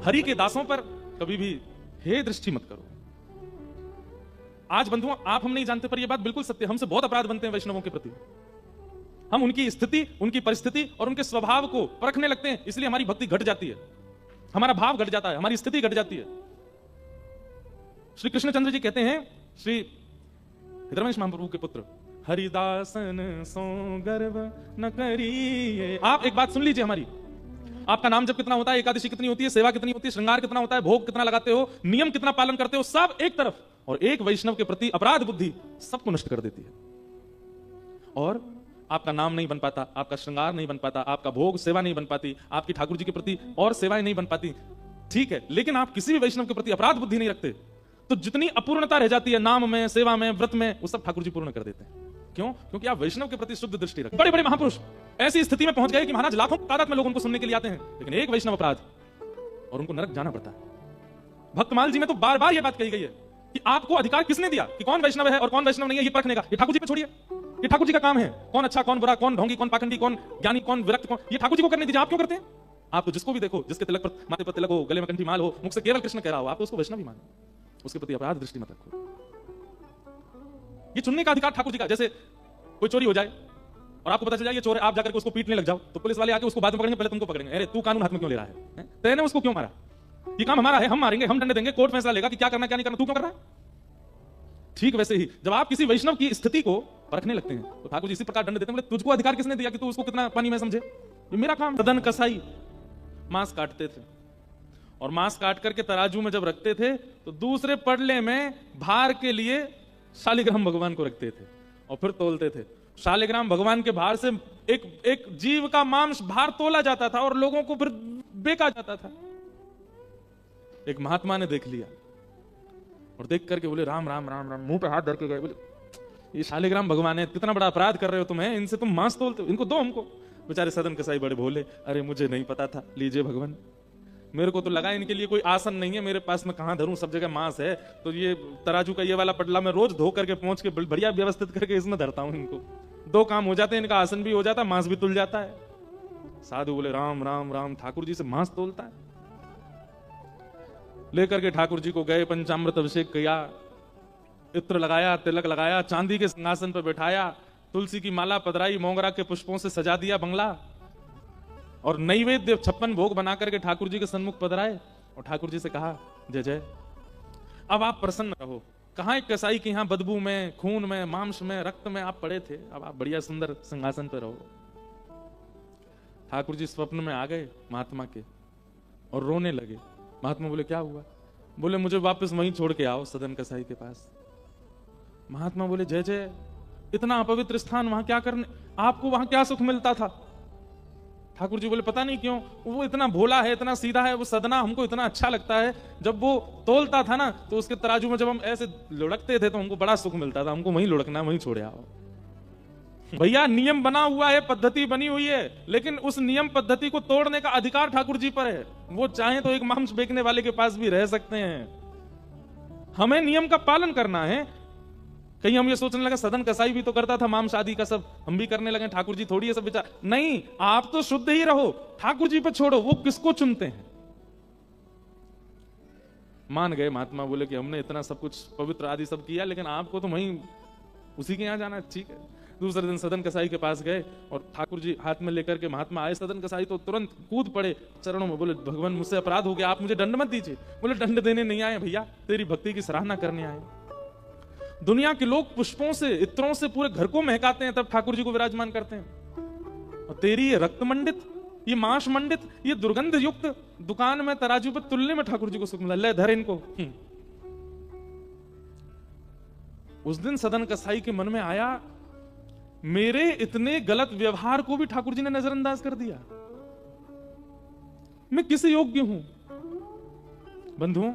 हरि के दासों पर कभी भी हे दृष्टि मत करो। आज बंधुओं, आप हम नहीं जानते, पर यह बात बिल्कुल सत्य, हमसे बहुत अपराध बनते हैं वैष्णवों के प्रति। हम उनकी स्थिति, उनकी परिस्थिति और उनके स्वभाव को परखने लगते हैं, इसलिए हमारी भक्ति घट जाती है, हमारा भाव घट जाता है, हमारी स्थिति घट जाती है। श्री कृष्णचंद्र जी कहते हैं, श्री हिरण्येश महाप्रभु के पुत्र, हरिदासन सो गर्व न करिए। आप एक बात सुन लीजिए हमारी, आपका नाम जब कितना होता है, एकादशी कितनी होती है, सेवा कितनी होती है, श्रृंगार कितना होता है, भोग कितना लगाते हो, नियम कितना पालन करते हो, सब एक तरफ, और एक वैष्णव के प्रति अपराध बुद्धि सबको नष्ट कर देती है। और आपका नाम नहीं बन पाता, आपका श्रृंगार नहीं बन पाता, आपका भोग सेवा नहीं बन पाती, आपकी ठाकुर जी के प्रति और सेवाएं नहीं बन पाती, ठीक है, लेकिन आप किसी भी वैष्णव के प्रति अपराध बुद्धि नहीं रखते, तो जितनी अपूर्णता रह जाती है नाम में, सेवा में, व्रत में, वो सब ठाकुर जी पूर्ण कर देते हैं। क्यों? क्योंकि आप वैष्णव के प्रति शुद्ध दृष्टि रखते हैं। बड़े बड़े महापुरुष ऐसी स्थिति में पहुंच गए कि महाराज लाखों तादाद में लोग उनको सुनने के लिए आते हैं, लेकिन एक वैष्णव अपराध और उनको नरक जाना पड़ता है। भक्तमाल जी में तो बार बार यह बात कही गई है कि आपको अधिकार किसने दिया कि कौन वैष्णव है और कौन वैष्णव नहीं है, ये परखने का? ये ठाकुर जी पे छोड़िए, ये ठाकुर जी का काम है। कौन अच्छा, कौन बुरा, कौन ढोंगी, कौन पाखंडी, कौन ज्ञानी, कौन विरक्त, कौन, ये ठाकुर जी को करने दीजिए। आप क्यों करते हैं? आप तो जिसको भी देखो, जिसके तिलक पर, माथे पर तिलक हो, गले में कंठी माल हो, मुख से केवल कृष्ण कह रहा हो, आप तो उसको वैष्णव ही मानो, उसके प्रति अपराध दृष्टि मत रखो। ये चुनने का अधिकार ठाकुर जी का। जैसे कोई चोरी हो जाए और आपको पता चल जाए ये चोर है, आप जाकर के उसको पीटने लग जाओ, तो पुलिस वाले आके उसको बाद में पकड़ेंगे, पहले तुमको पकड़ेंगे, अरे तू कानून हाथ में क्यों ले रहा है, तेने उसको क्यों मारा, ये काम हमारा है, हम मारेंगे, हम दंड देंगे, कोर्ट फैसला लेगा कि क्या करना क्या नहीं करना, तू क्यों कर रहा है? ठीक वैसे ही जब आप किसी वैष्णव की स्थिति को परखने लगते हैं तो ठाकुर जी इसी प्रकार दंड देते हैं, बोले तुझको अधिकार किसने दिया कि तू उसको कितना पानी में समझे, ये मेरा काम। सदन कसाई मांस काटते थे और मांस काट करके तराजू में जब रखते थे तो दूसरे पड़ले में भार के लिए शालिग्राम भगवान को रखते थे और फिर तोलते थे। शालिग्राम भगवान के भार से एक जीव का मांस भार तोला जाता था और लोगों को फिर बेचा जाता था। एक महात्मा ने देख लिया और देख करके बोले राम राम राम राम, मुंह पे हाथ धर के गए, बोले ये शालिग्राम भगवान है, कितना बड़ा अपराध कर रहे हो तुम्हें, इनसे तुम मांस तोलते हो, इनको दो हमको। बेचारे सदन कसाई बड़े भोले, अरे मुझे नहीं पता था, लीजिए भगवान, मेरे को तो लगा इनके लिए कोई आसन नहीं है, मेरे पास में कहां धरूं, सब जगह मांस है, तो ये तराजू का ये वाला पटला मैं रोज धो करके पहुंच के बढ़िया व्यवस्थित करके इसमें धरता हूं, इनको दो काम हो जाते हैं, इनका आसन भी हो जाता है, मांस भी तुल जाता है। साधु बोले राम राम राम, ठाकुर जी से मांस तोलता है। लेकर के ठाकुर जी को गए, पंचामृत अभिषेक किया, इत्र लगाया, तिलक लगाया, चांदी के सिंहासन पर बैठाया, तुलसी की माला पधराई, मोगरा के पुष्पों से सजा दिया बंगला, और नैवेद्य 56 भोग बना करके ठाकुर जी के सन्मुख पधराए और ठाकुर जी से कहा जय जय, अब आप प्रसन्न रहो। कहां एक कसाई के यहां बदबू में, खून में, मांस में, रक्त में आप पड़े थे, अब आप बढ़िया सुंदर सिंहासन पर रहो। ठाकुर जी स्वप्न में आ गए महात्मा के और रोने लगे। महात्मा बोले क्या हुआ? बोले मुझे वापस वहीं छोड़ के आओ, सदन कसाई के पास। महात्मा बोले जय जय, इतना अपवित्र स्थान वहां क्या करने, आपको वहां क्या सुख मिलता था? ठाकुर जी बोले पता नहीं क्यों, वो इतना भोला है, इतना सीधा है, वो सदना हमको इतना अच्छा लगता है, जब वो तोलता था ना तो उसके तराजू में जब हम ऐसे लुढ़कते थे तो हमको बड़ा सुख मिलता था, हमको वहीं लुढ़कना, वहीं छोड़े आओ। भैया नियम बना हुआ है, पद्धति बनी हुई है, लेकिन उस नियम पद्धति को तोड़ने का अधिकार ठाकुर जी पर है। वो चाहे तो एक मांस बेचने वाले के पास भी रह सकते हैं। हमें नियम का पालन करना है। कहीं हम ये सोचने लगे सदन कसाई भी तो करता था मांस आदि का, सब हम भी करने लगे, ठाकुर जी थोड़ी है सब विचार। नहीं, आप तो शुद्ध ही रहो, ठाकुर जी पे छोड़ो, वो किसको चुनते हैं। मान गए महात्मा, बोले कि हमने इतना सब कुछ पवित्र आदि सब किया, लेकिन आपको तो वहीं उसी के यहां जाना, ठीक है। दूसरे दिन सदन कसाई के पास गए और ठाकुर जी हाथ में लेकर के महात्मा आए। सदन कसाई तो तुरंत कूद पड़े चरणों में, बोले भगवान मुझसे अपराध हो गया, आप मुझे दंड मत दीजिए। बोले दंड देने नहीं आए भैया, तेरी भक्ति की सराहना करने आए। दुनिया के लोग पुष्पों से, इत्रों से पूरे घर को महकाते हैं, तब ठाकुर जी को विराजमान करते हैं, और तेरी ये रक्त मंडित, ये मांस मंडित, ये दुर्गंध युक्त दुकान में तराजू पर तुलने में ठाकुर जी को सुख मिला, ले धर इनको। उस दिन सदन कसाई के मन में आया, मेरे इतने गलत व्यवहार को भी ठाकुर जी ने नजरअंदाज कर दिया, मैं किस योग्य हूं। बंधुओं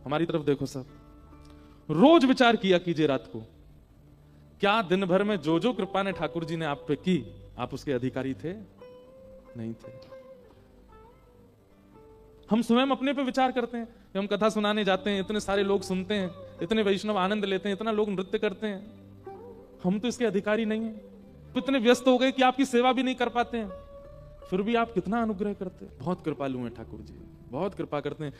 हमारी तरफ देखो, सब रोज विचार किया कीजिए रात को, क्या दिन भर में जो जो कृपा ने ठाकुर जी ने आप पे की, आप उसके अधिकारी थे? नहीं थे। हम स्वयं अपने पे विचार करते हैं, हम कथा सुनाने जाते हैं, इतने सारे लोग सुनते हैं, इतने वैष्णव आनंद लेते हैं, इतना लोग नृत्य करते हैं, हम तो इसके अधिकारी नहीं हैं। इतने व्यस्त हो गए कि आपकी सेवा भी नहीं कर पाते हैं, फिर भी आप कितना अनुग्रह करते हैं। बहुत कृपालु हैं ठाकुर जी। बहुत कृपा करते हैं।